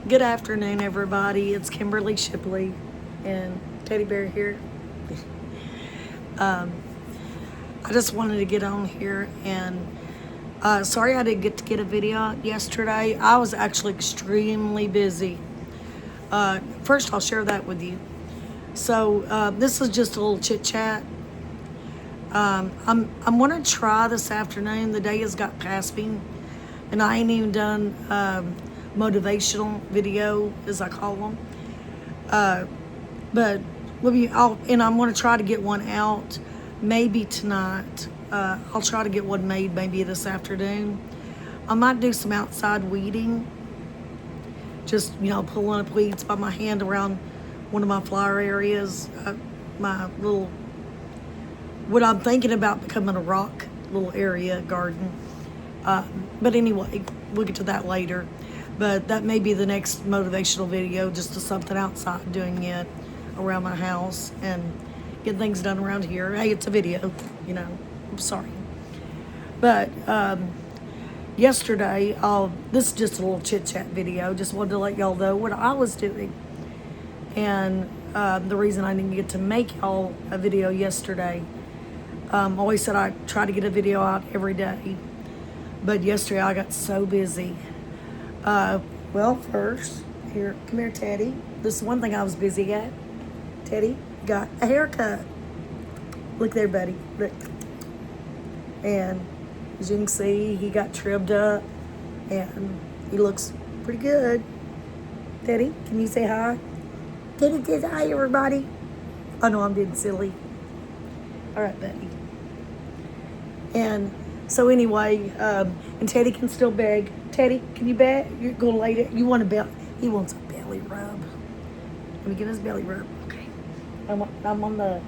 Good afternoon, everybody. It's Kimberly Shipley and Teddy Bear here. I just wanted to get on here and sorry I didn't get to get a video out yesterday. I was actually extremely busy. First, I'll share that with you. So this is just a little chit chat. I'm gonna try this afternoon. The day has got past me, and I ain't even done motivational video, as I call them. But I'm gonna try to get one out maybe tonight. I'll try to get one made maybe this afternoon. I might do some outside weeding, just pulling up weeds by my hand around one of my flower areas, my little what I'm thinking about becoming a rock little area garden. But anyway, we'll get to that later. But that may be the next motivational video, just to something outside, doing it around my house and getting things done around here. Hey, it's a video, I'm sorry. But yesterday, this is just a little chit chat video. Just wanted to let y'all know what I was doing. And the reason I didn't get to make y'all a video yesterday, always said I try to get a video out every day. But yesterday I got so busy. Well, first, come here, Teddy. This is one thing I was busy at. Teddy got a haircut. Look there, buddy. Look. And as you can see, he got trimmed up and he looks pretty good. Teddy, can you say hi? Teddy says hi, everybody. I know I'm being silly. All right, buddy. And so anyway, and Teddy can still beg. Teddy, can you beg? You're gonna lay it. You want a belly? He wants a belly rub. Let me get his belly rub. Okay. I'm on the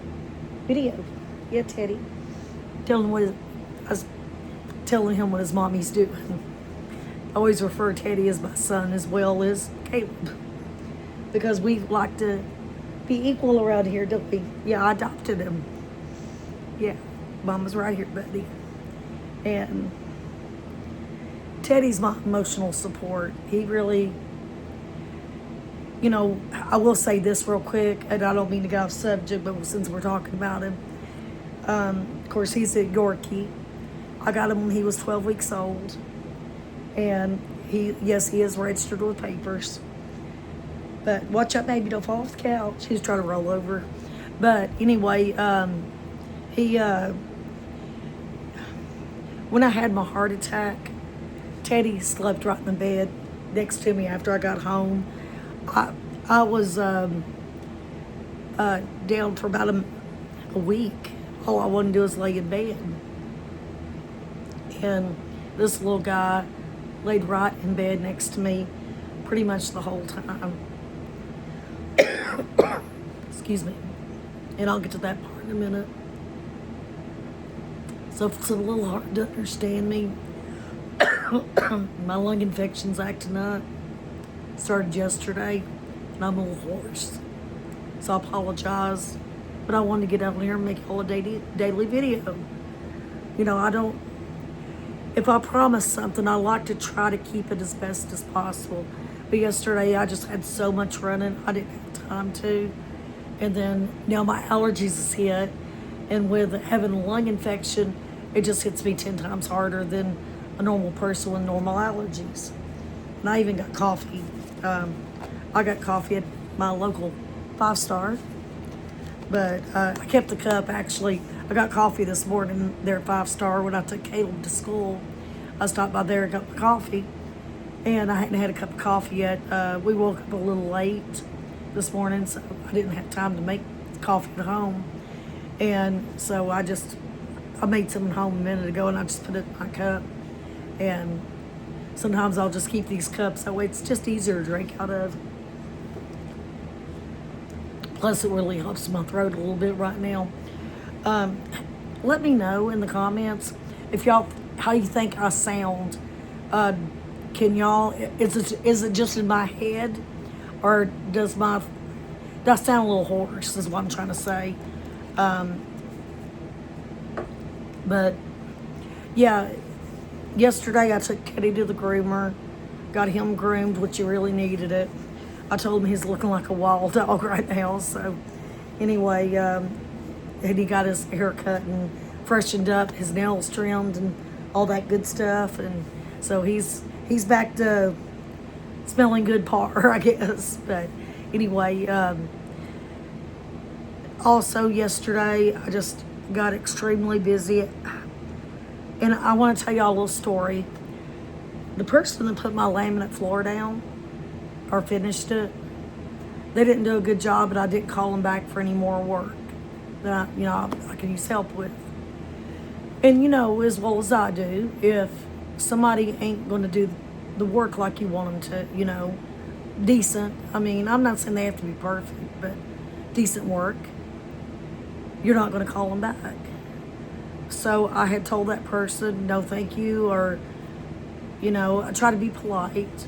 video. Yeah, Teddy. I was telling him what his mommy's doing. I always refer to Teddy as my son as well as Caleb, because we like to be equal around here, don't we? Yeah, I adopted him. Yeah, Mama's right here, buddy. And Teddy's my emotional support. He really, I will say this real quick, and I don't mean to go off subject, but since we're talking about him, of course, he's a Yorkie. I got him when he was 12 weeks old. And he is registered with papers. But watch out, baby, don't fall off the couch. He's trying to roll over. But anyway, when I had my heart attack, Teddy slept right in the bed next to me after I got home. I was down for about a week. All I wanted to do was lay in bed. And this little guy laid right in bed next to me pretty much the whole time. Excuse me. And I'll get to that part in a minute. So if it's a little hard to understand me, my lung infection's acting up. Started yesterday, and I'm a little hoarse. So I apologize. But I wanted to get out here and make all a daily video. If I promise something, I like to try to keep it as best as possible. But yesterday, I just had so much running, I didn't have time to. And then now my allergies is hit. And with having a lung infection, it just hits me 10 times harder than a normal person with normal allergies. And I even got coffee. I got coffee at my local 5-star. But I kept the cup, actually. I got coffee this morning there at 5-star when I took Caleb to school. I stopped by there and got my coffee. And I hadn't had a cup of coffee yet. We woke up a little late this morning, so I didn't have time to make coffee at home. And so I made some at home a minute ago, and I just put it in my cup. And sometimes I'll just keep these cups that way it's just easier to drink out of. Plus, it really helps my throat a little bit right now. Let me know in the comments how you think I sound. Can y'all? Is it just in my head, or does I sound a little hoarse? Is what I'm trying to say. But yeah, yesterday I took Teddy to the groomer. got him groomed, which he really needed it. I told him he's looking like a wild dog right now. So anyway, and he got his hair cut and freshened up, his nails trimmed and all that good stuff. And so he's back to smelling good par, I guess. But anyway, also yesterday I just got extremely busy. And I want to tell y'all a little story. The person that put my laminate floor down or finished it, they didn't do a good job, but I didn't call them back for any more work that I can use help with. And as well as I do, if somebody ain't going to do the work like you want them to, decent. I mean, I'm not saying they have to be perfect, but decent work, you're not going to call them back. So I had told that person, no thank you, or, I try to be polite.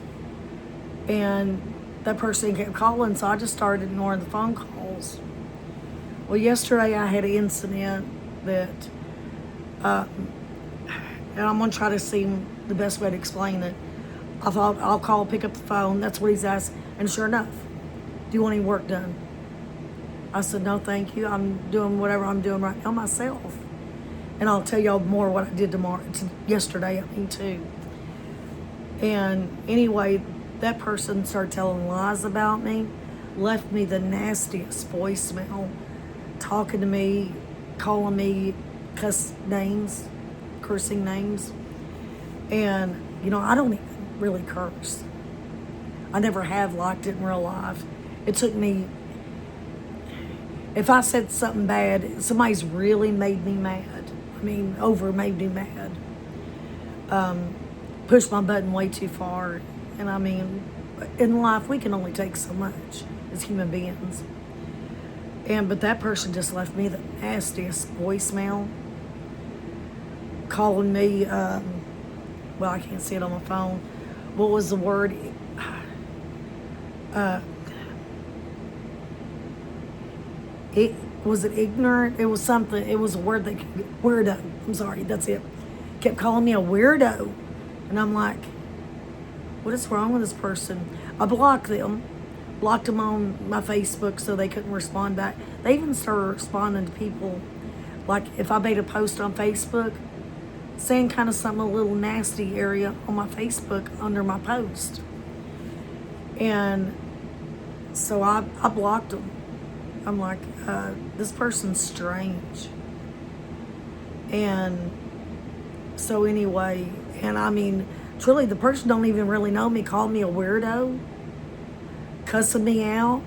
And that person kept calling, so I just started ignoring the phone calls. Well, yesterday I had an incident that, and I'm going to try to see the best way to explain it. I thought, I'll call, pick up the phone. That's what he's asked. And sure enough, do you want any work done? I said, no, thank you. I'm doing whatever I'm doing right now myself. And I'll tell y'all more what I did yesterday, too. And anyway, that person started telling lies about me, left me the nastiest voicemail, talking to me, calling me cursing names. And, I don't even really curse. I never have liked it in real life. It took me, if I said something bad, somebody's really made me mad. Made me mad. Pushed my button way too far. And in life, we can only take so much as human beings. But that person just left me the nastiest voicemail, calling me, well, I can't see it on my phone. What was the word? Was it ignorant? It was something. It was a word weirdo. I'm sorry, that's it. Kept calling me a weirdo. And I'm like, what is wrong with this person? I blocked them on my Facebook so they couldn't respond back. They even started responding to people, like if I made a post on Facebook, saying kind of something a little nasty area on my Facebook under my post. And so I blocked them. I'm like, this person's strange. And so anyway, and truly the person don't even really know me, called me a weirdo, cussing me out,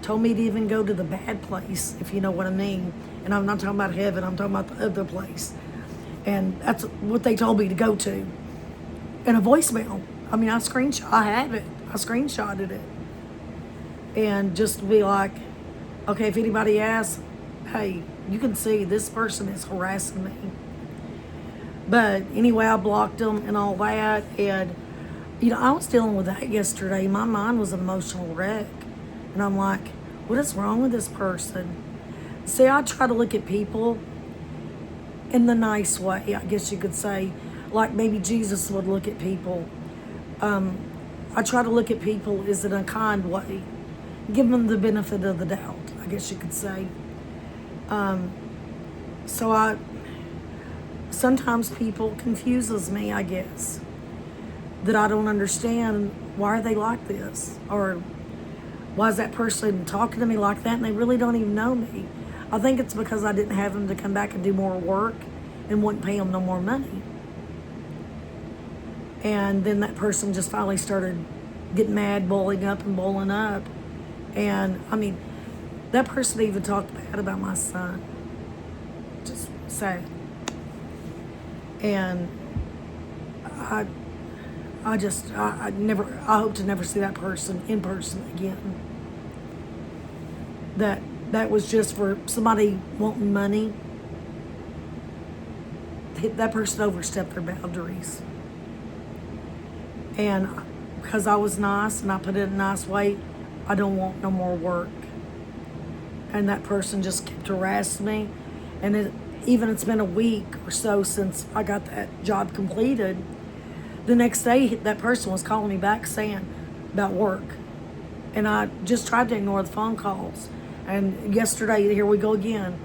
told me to even go to the bad place, if you know what I mean. And I'm not talking about heaven, I'm talking about the other place. And that's what they told me to go to. In a voicemail. I have it. I screenshotted it. And just to be like, okay, if anybody asks, hey, you can see this person is harassing me. But anyway, I blocked them and all that. And, I was dealing with that yesterday. My mind was an emotional wreck. And I'm like, what is wrong with this person? See, I try to look at people in the nice way, I guess you could say. Like maybe Jesus would look at people. I try to look at people in a kind way. Give them the benefit of the doubt, I guess you could say. So sometimes people confuses me, I guess, that I don't understand why are they like this, or why is that person talking to me like that, and they really don't even know me. I think it's because I didn't have them to come back and do more work and wouldn't pay them no more money. And then that person just finally started getting mad, bullying up. And that person even talked bad about my son. Just sad. And I hope to never see that person in person again. That was just for somebody wanting money. That person overstepped their boundaries. And because I was nice and I put it in a nice way, I don't want no more work. And that person just kept harassing me. And it's been a week or so since I got that job completed. The next day, that person was calling me back saying about work. And I just tried to ignore the phone calls. And yesterday, here we go again.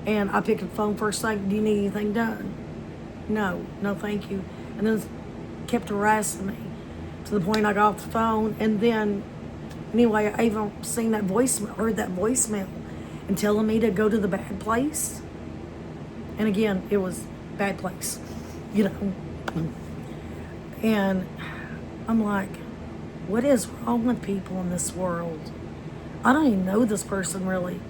And I picked up the phone first thing, do you need anything done? No, no thank you. And then kept harassing me to the point I got off the phone. And then, anyway, I even seen that voicemail, heard that voicemail, and telling me to go to the bad place. And again, it was bad place, you know. And I'm like, what is wrong with people in this world? I don't even know this person really.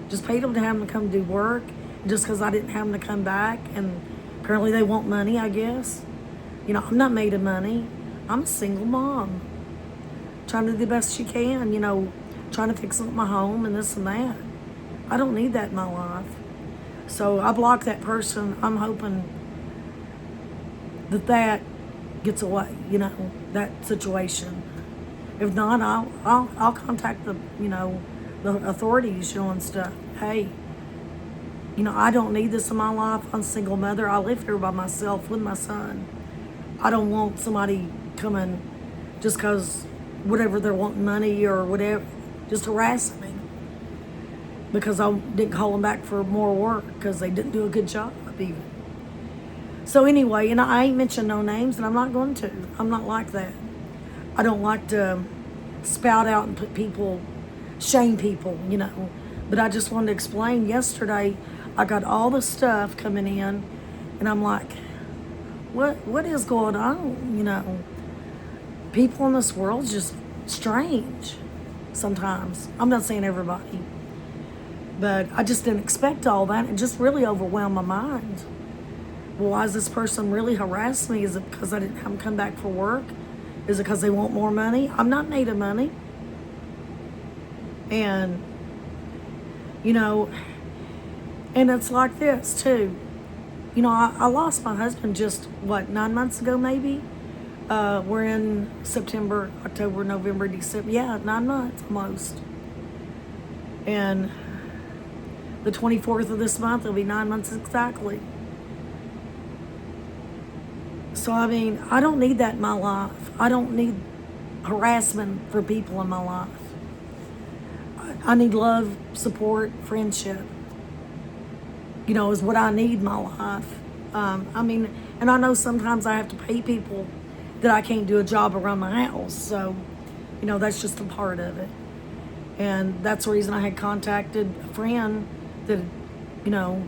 Just paid them to have them to come do work just because I didn't have them to come back. And apparently they want money, I guess. You know, I'm not made of money. I'm a single mom. Trying to do the best she can, you know, trying to fix up my home and this and that. I don't need that in my life. So I blocked that person. I'm hoping that gets away, you know, that situation. If not, I'll contact the, you know, the authorities, you know, and stuff. Hey, you know, I don't need this in my life. I'm a single mother. I live here by myself with my son. I don't want somebody coming just because whatever they're wanting money or whatever, just harassing me because I didn't call them back for more work because they didn't do a good job even. So anyway, and I ain't mentioned no names, and I'm not going to. I'm not like that. I don't like to spout out and put people, shame people, you know. But I just wanted to explain, yesterday I got all the stuff coming in, and I'm like, what is going on, you know? People in this world just strange sometimes. I'm not saying everybody. But I just didn't expect all that. It just really overwhelmed my mind. Well, why is this person really harassing me? Is it because I didn't have them come back for work? Is it because they want more money? I'm not made of money. And, you know, and it's like this too. You know, I lost my husband just, 9 months ago maybe? We're in September, October, November, December. Yeah, 9 months almost. And the 24th of this month, it'll be 9 months exactly. So, I mean, I don't need that in my life. I don't need harassment for people in my life. I need love, support, friendship. You know, is what I need in my life. I mean, and I know sometimes I have to pay people that I can't do a job around my house. So, you know, that's just a part of it. And that's the reason I had contacted a friend that, you know,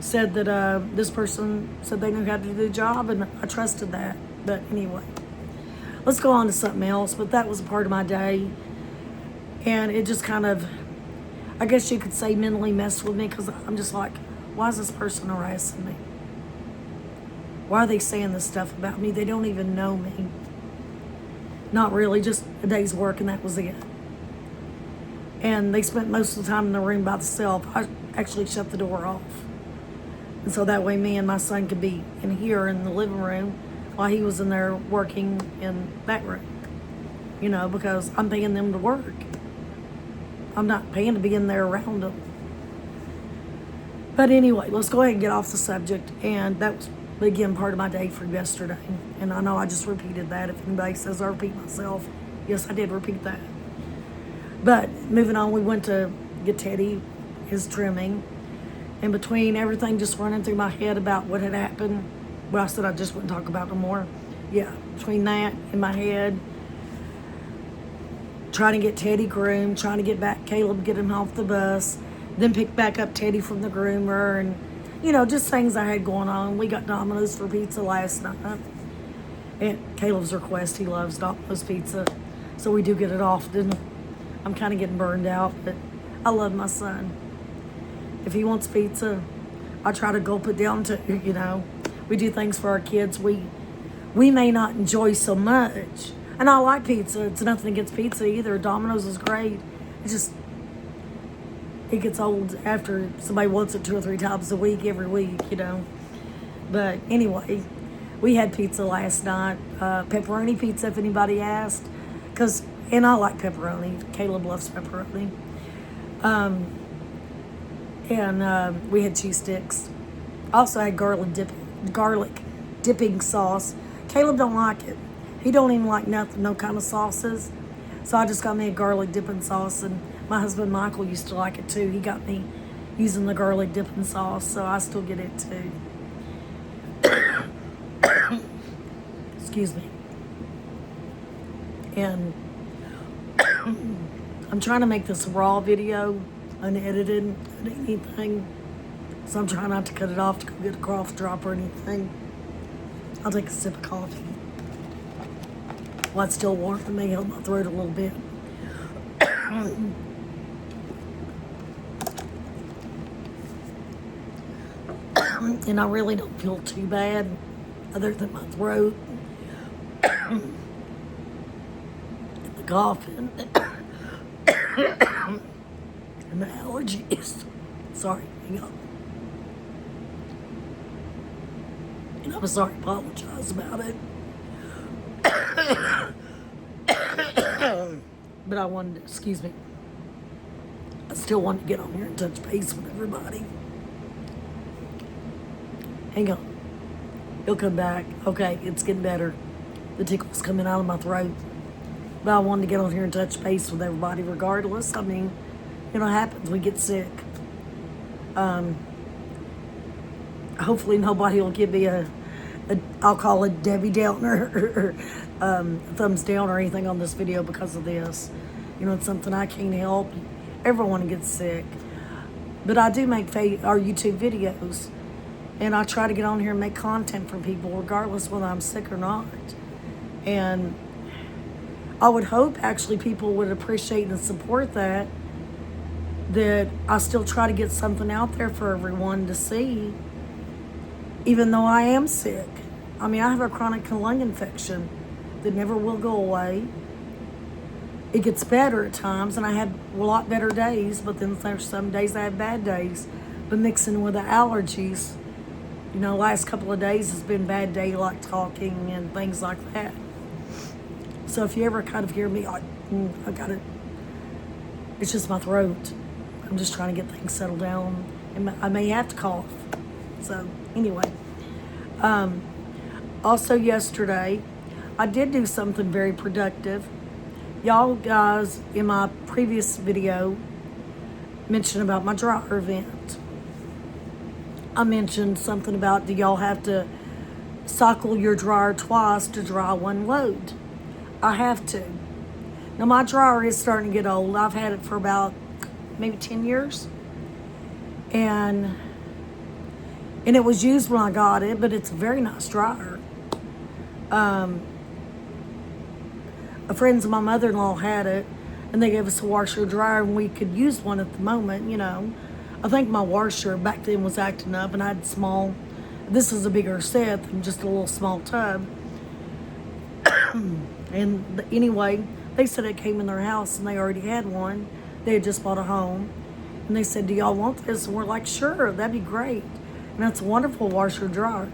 said that this person said they knew how to do the job, and I trusted that. But anyway, let's go on to something else. But that was a part of my day, and it just kind of, I guess you could say, mentally messed with me, because I'm just like, why is this person harassing me? Why are they saying this stuff about me? They don't even know me. Not really, just a day's work, and that was it. And they spent most of the time in the room by themselves. I actually shut the door off. And so that way me and my son could be in here in the living room while he was in there working in that room. You know, because I'm paying them to work. I'm not paying to be in there around them. But anyway, let's go ahead and get off the subject. And that was, again, part of my day for yesterday. And I know I just repeated that. If anybody says I repeat myself, yes, I did repeat that. But moving on, we went to get Teddy his trimming. In between everything just running through my head about what had happened, well, I said I just wouldn't talk about no more. Yeah, between that in my head, trying to get Teddy groomed, trying to get back Caleb, get him off the bus, then pick back up Teddy from the groomer, and, you know, just things I had going on. We got Domino's for pizza last night. At Caleb's request, he loves Domino's pizza, so we do get it often. I'm kind of getting burned out, but I love my son. If he wants pizza, I try to gulp it down too, you know. We do things for our kids we may not enjoy so much. And I like pizza. It's nothing against pizza either. Domino's is great. It's just, it gets old after somebody wants it 2 or 3 times a week, every week, you know. But anyway, we had pizza last night. Pepperoni pizza, if anybody asked. And I like pepperoni. Caleb loves pepperoni. And we had cheese sticks. Also had garlic dipping sauce. Caleb don't like it. He don't even like nothing, no kind of sauces. So I just got me a garlic dipping sauce, and my husband Michael used to like it too. He got me using the garlic dipping sauce, so I still get it too. Excuse me. And I'm trying to make this raw video, unedited, anything. So I'm trying not to cut it off to go get a cough drop or anything. I'll take a sip of coffee. While it's still warm, it may help my throat a little bit. And I really don't feel too bad, other than my throat and the coughing and the allergies. Sorry, hang on. And I'm sorry, apologize about it. But I wanted to, excuse me, I still wanted to get on here and touch base with everybody. Hang on. He'll come back. Okay, it's getting better. The tickle's coming out of my throat. But I wanted to get on here and touch base with everybody regardless. I mean, you know, it happens. We get sick. Hopefully nobody will give me I'll call it Debbie Downer or thumbs down or anything on this video because of this. You know, it's something I can't help. Everyone gets sick. But I do make our YouTube videos. And I try to get on here and make content for people regardless whether I'm sick or not. And I would hope actually people would appreciate and support that I still try to get something out there for everyone to see, even though I am sick. I mean, I have a chronic lung infection that never will go away. It gets better at times, and I have a lot better days, but then there's some days I have bad days. But mixing with the allergies, you know, last couple of days has been bad day, like talking and things like that. So if you ever kind of hear me, I got it. It's just my throat. I'm just trying to get things settled down. And I may have to cough. So anyway. Also yesterday, I did do something very productive. Y'all guys, in my previous video, mentioned about my dryer event. I mentioned something about, do y'all have to cycle your dryer twice to dry one load? I have to. Now my dryer is starting to get old. I've had it for about maybe 10 years. And it was used when I got it, but it's a very nice dryer. Friends of my mother-in-law had it, and they gave us a washer dryer, and we could use one at the moment, you know. I think my washer back then was acting up, and I had small, this is a bigger set than just a little small tub. And anyway, they said it came in their house, and they already had one. They had just bought a home. And they said, do y'all want this? And we're like, sure, that'd be great. And that's a wonderful washer dryer.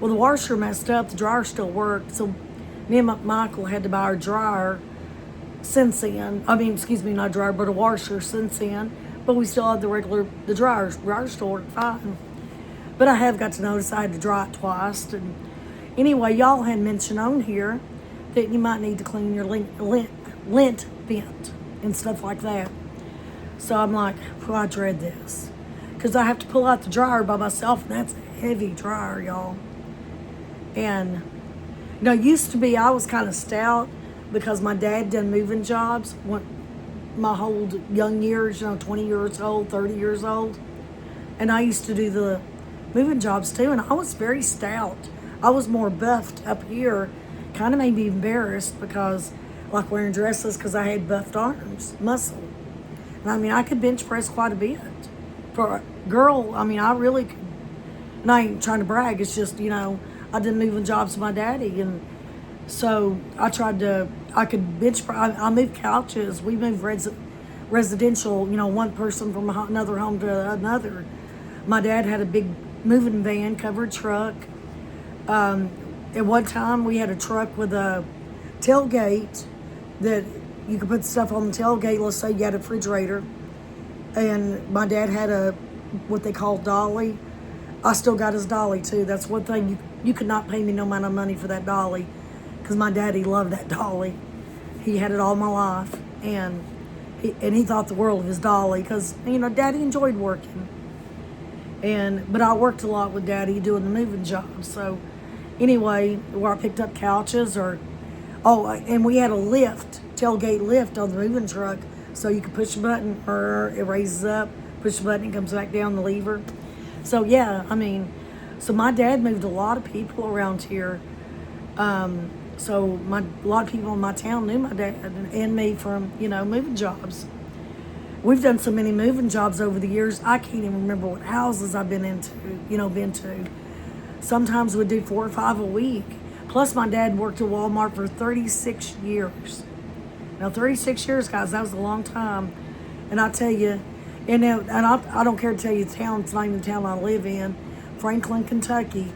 Well, the washer messed up, the dryer still worked, so me and Michael had to buy our dryer since then. I mean, excuse me, not dryer, but a washer since then. But we still had the dryer. Dryer still worked fine. But I have got to notice I had to dry it twice. And anyway, y'all had mentioned on here that you might need to clean your lint vent and stuff like that. So I'm like, well, I dread this. Because I have to pull out the dryer by myself, and that's a heavy dryer, y'all. And, you know, used to be, I was kind of stout because my dad done moving jobs my whole young years, you know, 20 years old, 30 years old. And I used to do the moving jobs too, and I was very stout. I was more buffed up here. Kind of made me embarrassed because, like wearing dresses, because I had buffed arms, muscle. And I mean, I could bench press quite a bit. For a girl, I mean, I really could. And I ain't trying to brag, it's just, you know, I did moving jobs with my daddy. And so I could bench press. I moved couches. We moved residential, you know, one person from another home to another. My dad had a big moving van, covered truck. At one time, we had a truck with a tailgate that you could put stuff on the tailgate. Let's say you had a refrigerator. And my dad had what they call dolly. I still got his dolly too. That's one thing you could not pay me no amount of money for that dolly, because my daddy loved that dolly. He had it all my life, and he thought the world of his dolly, because Daddy enjoyed working. But I worked a lot with Daddy doing the moving jobs. So anyway, where I picked up couches and we had a tailgate lift on the moving truck, so you could push a button, or it raises up, push the button, it comes back down the lever. So yeah, so my dad moved a lot of people around here. So a lot of people in my town knew my dad and me from, moving jobs. We've done so many moving jobs over the years, I can't even remember what houses I've been to. Sometimes we'd do 4 or 5 a week. Plus, my dad worked at Walmart for 36 years. Now, 36 years, guys, that was a long time. And I tell you, I don't care to tell you the town, it's not even the town I live in, Franklin, Kentucky,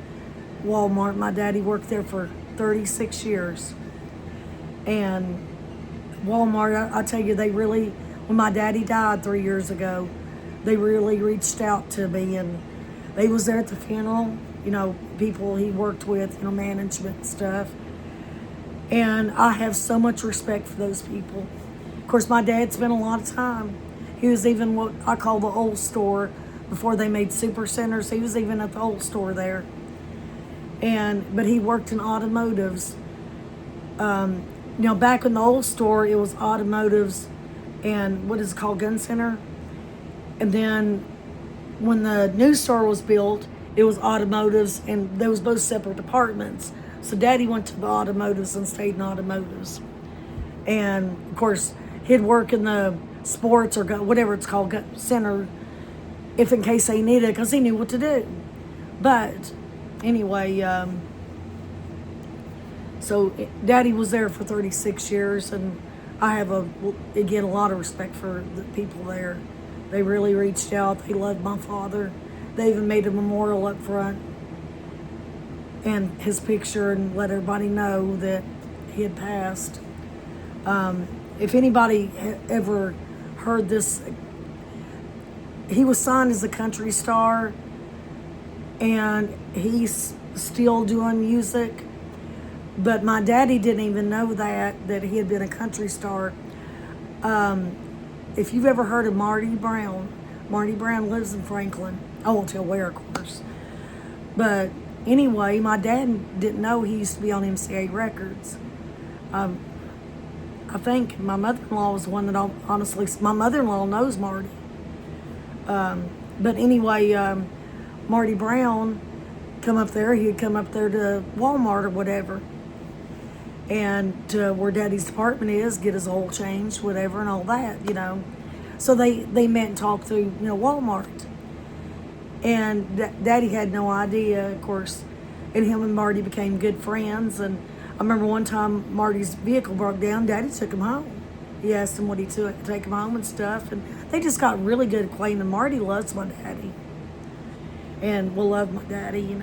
Walmart. My daddy worked there for 36 years. And Walmart, I tell you, when my daddy died 3 years ago, they really reached out to me, and they was there at the funeral, people he worked with, management stuff. And I have so much respect for those people. Of course, my dad spent a lot of time. He was even what I call the old store before they made super centers. He was even at the old store there. But he worked in automotives. Back in the old store, it was automotives and what is it called, Gun Center. And then when the new store was built, it was automotives, and there was both separate departments. So Daddy went to the automotives and stayed in automotives. And of course, he'd work in the sports or whatever it's called, Gun Center, if in case they needed it, because he knew what to do. But anyway, so Daddy was there for 36 years, and I have a lot of respect for the people there. They really reached out. They loved my father. They even made a memorial up front and his picture, and let everybody know that he had passed. If anybody ever heard this, he was signed as a country star, and he's still doing music. But my daddy didn't even know that he had been a country star. If you've ever heard of Marty Brown lives in Franklin. I won't tell where, of course. But anyway, my dad didn't know he used to be on MCA Records. I think my mother-in-law was the one that my mother-in-law knows Marty. But anyway, Marty Brown he'd come up there to Walmart or whatever, and to where Daddy's department is, get his oil changed, whatever, and all that, So they met and talked through, Walmart. And Daddy had no idea, of course, and him and Marty became good friends. And I remember one time Marty's vehicle broke down, Daddy took him home. He asked him what he took to take him home and stuff, and they just got really good acquainted. Marty loves my daddy, and will love my daddy,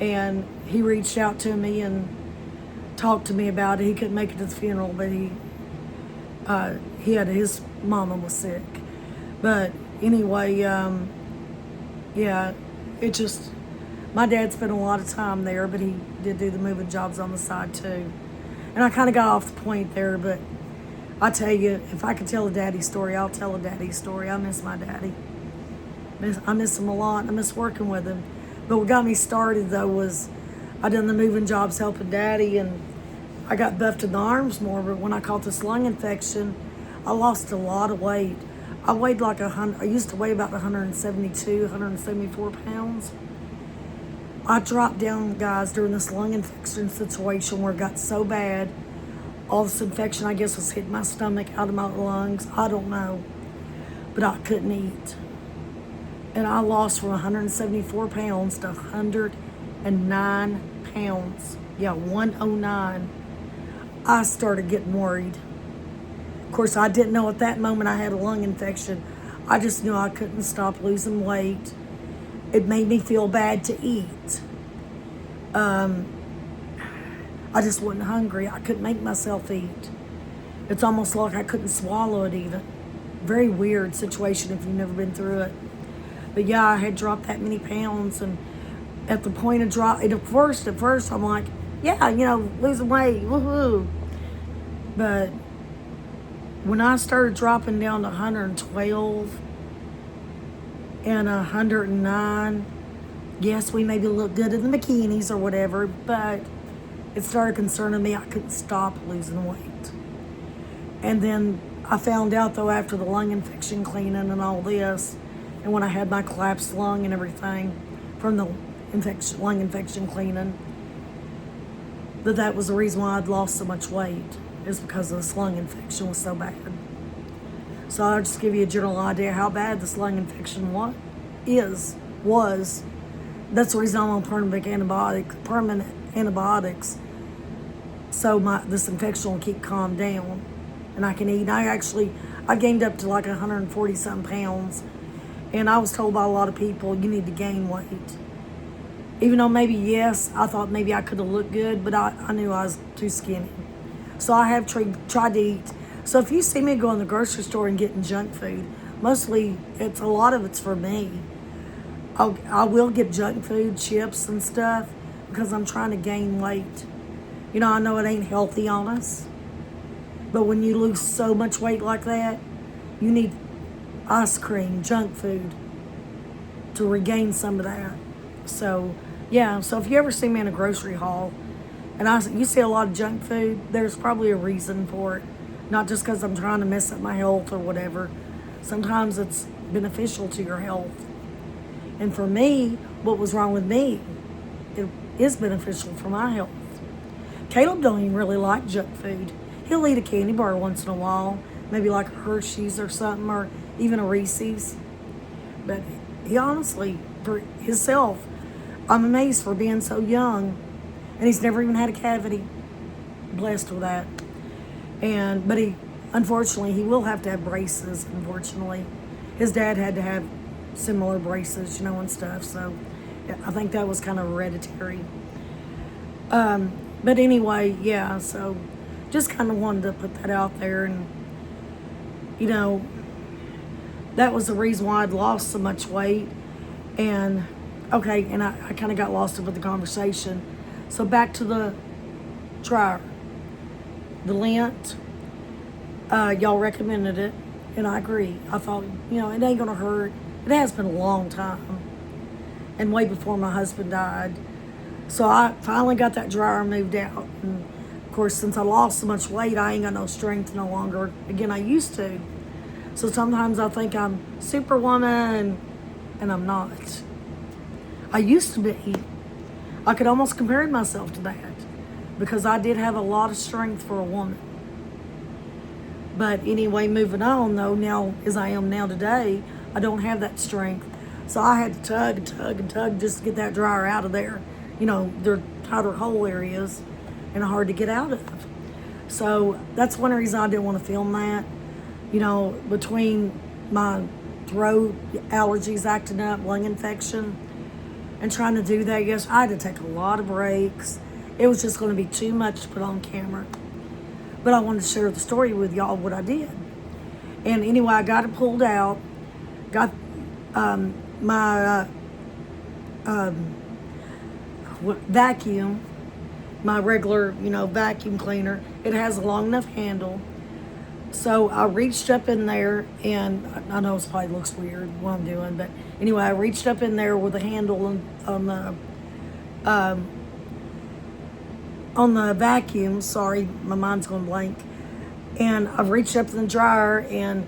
And he reached out to me and talked to me about it. He couldn't make it to the funeral, but his mama was sick. But anyway, my dad spent a lot of time there, but he did do the moving jobs on the side too. And I kind of got off the point there, but I tell you, if I could tell a daddy story, I'll tell a daddy story. I miss my daddy. I miss him a lot. I miss working with him. But what got me started, though, was I done the moving jobs helping Daddy, and I got buffed in the arms more. But when I caught this lung infection, I lost a lot of weight. I weighed I used to weigh about 172, 174 pounds. I dropped down, guys, during this lung infection situation where it got so bad. All this infection, I guess, was hitting my stomach, out of my lungs. I don't know. But I couldn't eat. And I lost from 174 pounds to 109 pounds. Yeah, 109. I started getting worried. Of course, I didn't know at that moment I had a lung infection. I just knew I couldn't stop losing weight. It made me feel bad to eat. I just wasn't hungry. I couldn't make myself eat. It's almost like I couldn't swallow it even. Very weird situation if you've never been through it. But yeah, I had dropped that many pounds, and at the point of drop. And at first, I'm like, yeah, losing weight, woohoo. But when I started dropping down to 112 and 109, yes, we maybe look good in the bikinis or whatever, but it started concerning me. I couldn't stop losing weight. And then I found out, though, after the lung infection cleaning and all this, and when I had my collapsed lung and everything from the lung infection cleaning, that was the reason why I'd lost so much weight, is because this lung infection was so bad. So I'll just give you a general idea how bad this lung infection was. That's the reason I'm on permanent antibiotics, so this infection will keep calmed down, and I can eat. I gained up to like 140 some pounds, and I was told by a lot of people, you need to gain weight. Even though maybe, yes, I thought maybe I could have looked good, but I knew I was too skinny. So I have tried to eat. So if you see me go in the grocery store and getting junk food, mostly a lot of it's for me. I will get junk food, chips and stuff, because I'm trying to gain weight. I know it ain't healthy on us, but when you lose so much weight like that, you need ice cream, junk food to regain some of that. So, yeah, so if you ever see me in a grocery haul and you see a lot of junk food, there's probably a reason for it. Not just because I'm trying to mess up my health or whatever. Sometimes it's beneficial to your health. And for me, what was wrong with me, it is beneficial for my health. Caleb don't even really like junk food. He'll eat a candy bar once in a while, maybe like a Hershey's or something, or even a Reese's. But he honestly, for himself, I'm amazed for being so young, and he's never even had a cavity. Blessed with that. But unfortunately, he will have to have braces, unfortunately. His dad had to have similar braces, and stuff. So I think that was kind of hereditary. But anyway, yeah, so just kind of wanted to put that out there. And, that was the reason why I'd lost so much weight. And, okay, and I kind of got lost with the conversation. So back to the dryer. The lint, y'all recommended it, and I agree. I thought, it ain't gonna hurt. It has been a long time, and way before my husband died. So I finally got that dryer moved out. And of course, since I lost so much weight, I ain't got no strength no longer. Again, I used to. So sometimes I think I'm Superwoman, and I'm not. I used to be. I could almost compare myself to that, because I did have a lot of strength for a woman. But anyway, moving on though, now as I am now today, I don't have that strength. So I had to tug and tug and tug just to get that dryer out of there. They're tighter hole areas and hard to get out of. So that's one reason I didn't want to film that. Between my throat allergies acting up, lung infection, and trying to do that, yes, I had to take a lot of breaks. It was just going to be too much to put on camera. But I wanted to share the story with y'all, what I did. And anyway, I got it pulled out. Got my vacuum, my regular, vacuum cleaner. It has a long enough handle. So I reached up in there, and I know it probably looks weird what I'm doing, but anyway, I reached up in there with a handle on the vacuum. Sorry, my mind's going blank. And I've reached up in the dryer and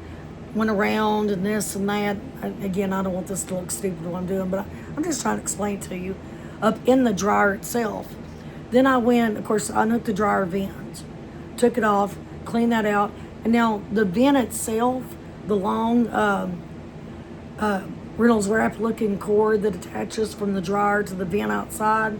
went around and this and that. Again, I don't want this to look stupid what I'm doing, but I'm just trying to explain to you. Up in the dryer itself. Then I went, of course, I unhooked the dryer vent, took it off, cleaned that out. And now the vent itself, the long Reynolds wrap looking cord that attaches from the dryer to the vent outside,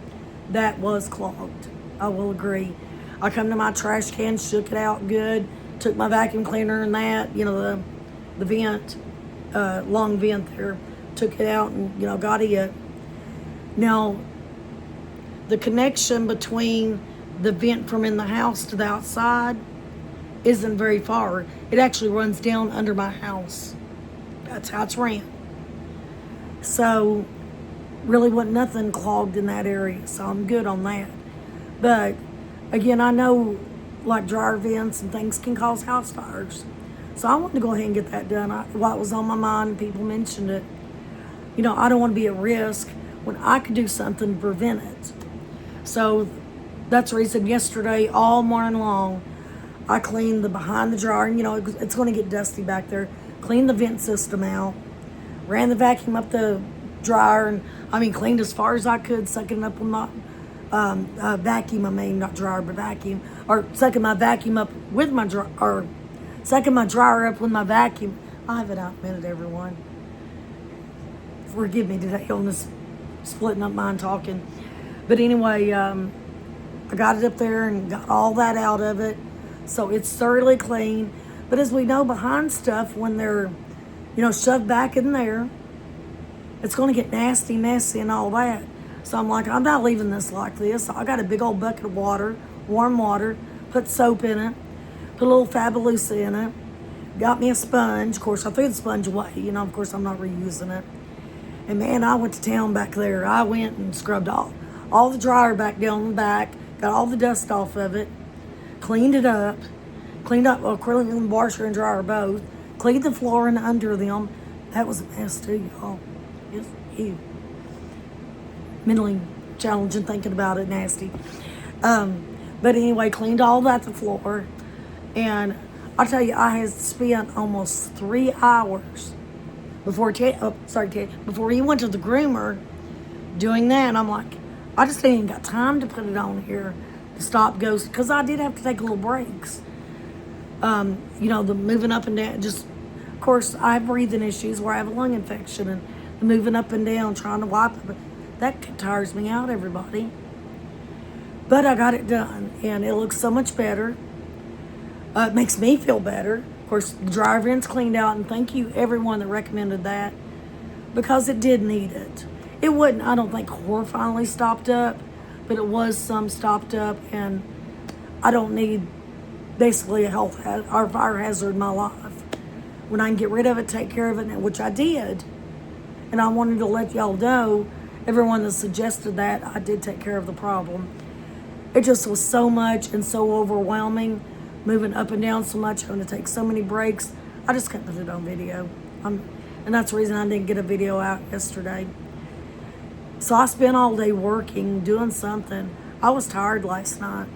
that was clogged. I will agree. I come to my trash can, shook it out good, took my vacuum cleaner and that, the vent, long vent there, took it out and, got it. Now, the connection between the vent from in the house to the outside isn't very far. It actually runs down under my house. That's how it's ran. So really wasn't nothing clogged in that area, so I'm good on that. But again, I know like dryer vents and things can cause house fires. So I wanted to go ahead and get that done. While it was on my mind, people mentioned it. You know, I don't want to be at risk when I could do something to prevent it. So that's the reason yesterday, all morning long, I cleaned the behind the dryer. And, you know, it's going to get dusty back there. Cleaned the vent system out. Ran the vacuum up the dryer. And, cleaned as far as I could, sucking up with my vacuum. Not dryer, but vacuum. Or sucking my vacuum up with my dryer. Or sucking my dryer up with my vacuum. I have it out in a minute, everyone. Forgive me today on this splitting up mind talking. But anyway, I got it up there and got all that out of it. So it's thoroughly clean. But as we know, behind stuff, when they're, shoved back in there, it's going to get nasty, messy, and all that. So I'm like, I'm not leaving this like this. So I got a big old bucket of water, warm water, put soap in it, put a little Fabulosa in it, got me a sponge. Of course, I threw the sponge away. Of course, I'm not reusing it. And man, I went to town back there. I went and scrubbed all the dryer back down the back, got all the dust off of it, cleaned up acrylic and washer and dryer both, cleaned the flooring under them. That was a mess too, y'all. It's mentally challenging thinking about it, nasty. But anyway, cleaned all that, the floor. And I'll tell you, I had spent almost 3 hours before he went to the groomer doing that. And I'm like, I just ain't got time to put it on here to stop goes, because I did have to take little breaks. The moving up and down, just, of course, I have breathing issues where I have a lung infection, and the moving up and down, trying to wipe it, that tires me out, everybody. But I got it done, and it looks so much better. It makes me feel better. Of course, the dryer vent's cleaned out, and thank you everyone that recommended that, because it did need it. It wouldn't, I don't think, horrifyingly stopped up, but it was some stopped up, and I don't need basically a health or fire hazard in my life. When I can get rid of it, take care of it, which I did. And I wanted to let y'all know, everyone that suggested that, I did take care of the problem. It just was so much and so overwhelming, moving up and down so much, having to take so many breaks. I just couldn't put it on video. And that's the reason I didn't get a video out yesterday. So I spent all day working, doing something. I was tired last night.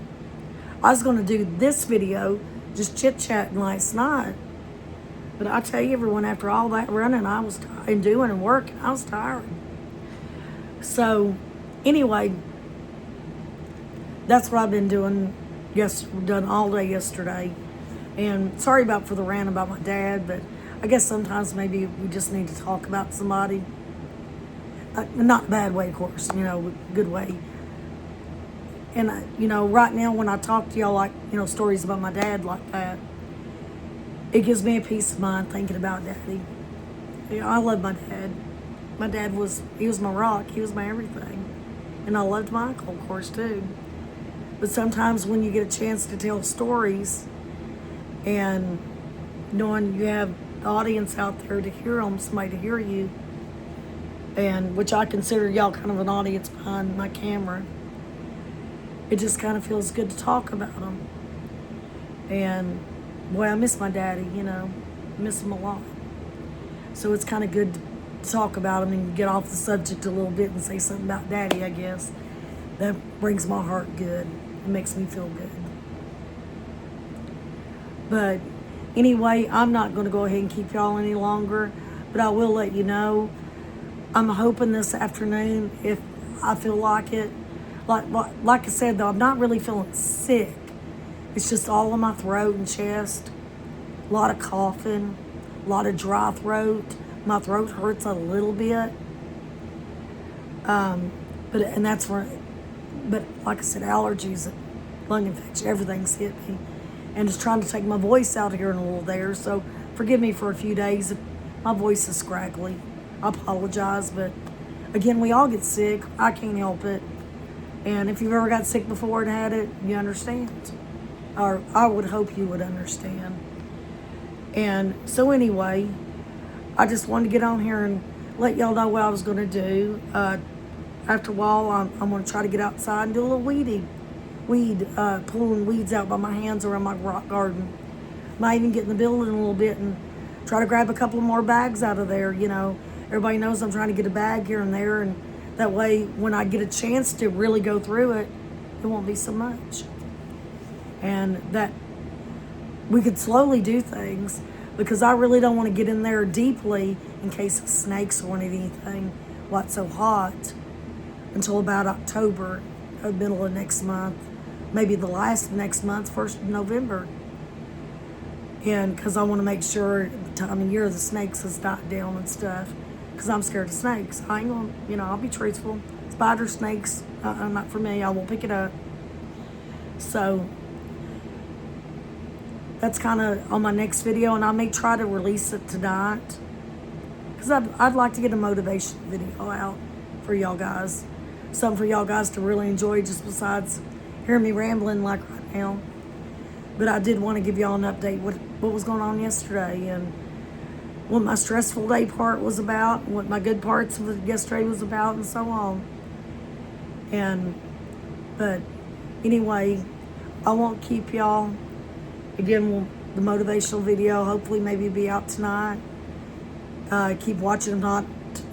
I was going to do this video, just chit-chatting last night. But I tell you, everyone, after all that running, I was tired, and doing and working, I was tired. So, anyway, that's what I've been doing. Done all day yesterday. And sorry for the rant about my dad, but I guess sometimes maybe we just need to talk about somebody. Not a bad way, of course, good way. And, right now when I talk to y'all, like, stories about my dad like that, it gives me a peace of mind thinking about Daddy. I love my dad. My dad he was my rock. He was my everything. And I loved Michael, of course, too. But sometimes when you get a chance to tell stories and knowing you have the audience out there to hear them, somebody to hear you, and which I consider y'all kind of an audience behind my camera, it just kind of feels good to talk about them. And boy, I miss my daddy, I miss him a lot. So it's kind of good to talk about him and get off the subject a little bit and say something about Daddy, I guess. That brings my heart good. It makes me feel good. But anyway, I'm not going to go ahead and keep y'all any longer, but I will let you know. I'm hoping this afternoon, if I feel like it. Like I said, though, I'm not really feeling sick. It's just all in my throat and chest. A lot of coughing, a lot of dry throat. My throat hurts a little bit. But like I said, allergies, lung infection, everything's hit me. And just trying to take my voice out here in a little there. So forgive me for a few days if my voice is scraggly. I apologize, but again, we all get sick. I can't help it. And if you've ever got sick before and had it, you understand. Or I would hope you would understand. And so anyway, I just wanted to get on here and let y'all know what I was going to do. after a while, I'm going to try to get outside and do a little pulling weeds out by my hands around my rock garden. Might even get in the building a little bit and try to grab a couple more bags out of there. Everybody knows I'm trying to get a bag here and there, and that way when I get a chance to really go through it, it won't be so much. And that we could slowly do things, because I really don't want to get in there deeply in case of snakes or anything while it's so hot until about October, middle of next month, maybe the last of next month, 1st of November. And because I want to make sure the time of year the snakes has died down and stuff, because I'm scared of snakes. I ain't gonna, I'll be truthful. Spider, snakes, not for me. I won't pick it up. So that's kind of on my next video, and I may try to release it tonight, because I'd like to get a motivation video out for y'all guys. Something for y'all guys to really enjoy, just besides hearing me rambling like right now. But I did want to give y'all an update what was going on yesterday, and what my stressful day part was about, and what my good parts of yesterday was about, and so on. But anyway, I won't keep y'all. Again, the motivational video hopefully maybe be out tonight. Keep watching, if not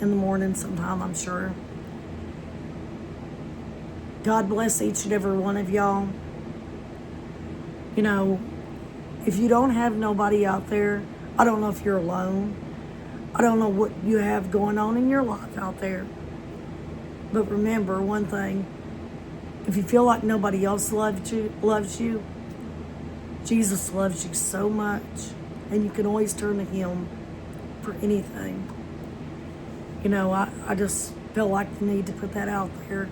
in the morning sometime, I'm sure. God bless each and every one of y'all. If you don't have nobody out there, I don't know if you're alone. I don't know what you have going on in your life out there. But remember one thing, if you feel like nobody else loves you, Jesus loves you so much, and you can always turn to him for anything. I just felt like the need to put that out there.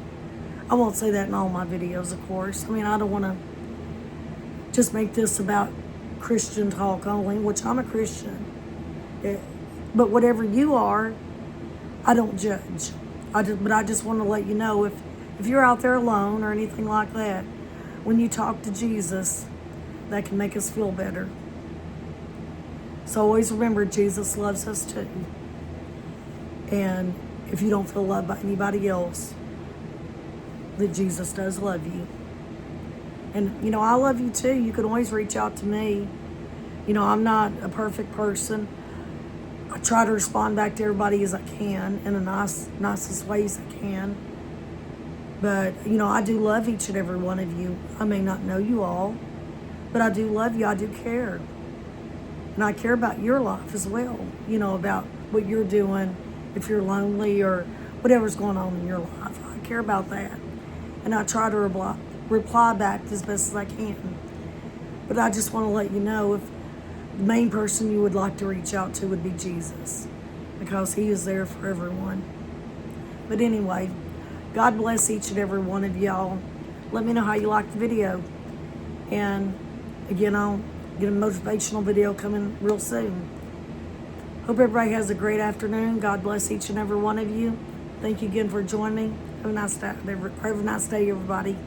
I won't say that in all my videos, of course. I don't want to just make this about Christian talk only, which I'm a Christian. But whatever you are, I don't judge. But I just want to let you know, if you're out there alone or anything like that, when you talk to Jesus, that can make us feel better. So always remember, Jesus loves us too. And if you don't feel loved by anybody else, that Jesus does love you. And, I love you too. You can always reach out to me. I'm not a perfect person. I try to respond back to everybody as I can in the nicest ways I can. But, I do love each and every one of you. I may not know you all, but I do love you. I do care. And I care about your life as well, about what you're doing, if you're lonely or whatever's going on in your life. I care about that. And I try to reply back as best as I can. But I just want to let you know, if the main person you would like to reach out to would be Jesus, because he is there for everyone. But anyway, God bless each and every one of y'all. Let me know how you liked the video. And again, I'll get a motivational video coming real soon. Hope everybody has a great afternoon. God bless each and every one of you. Thank you again for joining me. Have a nice day, everybody.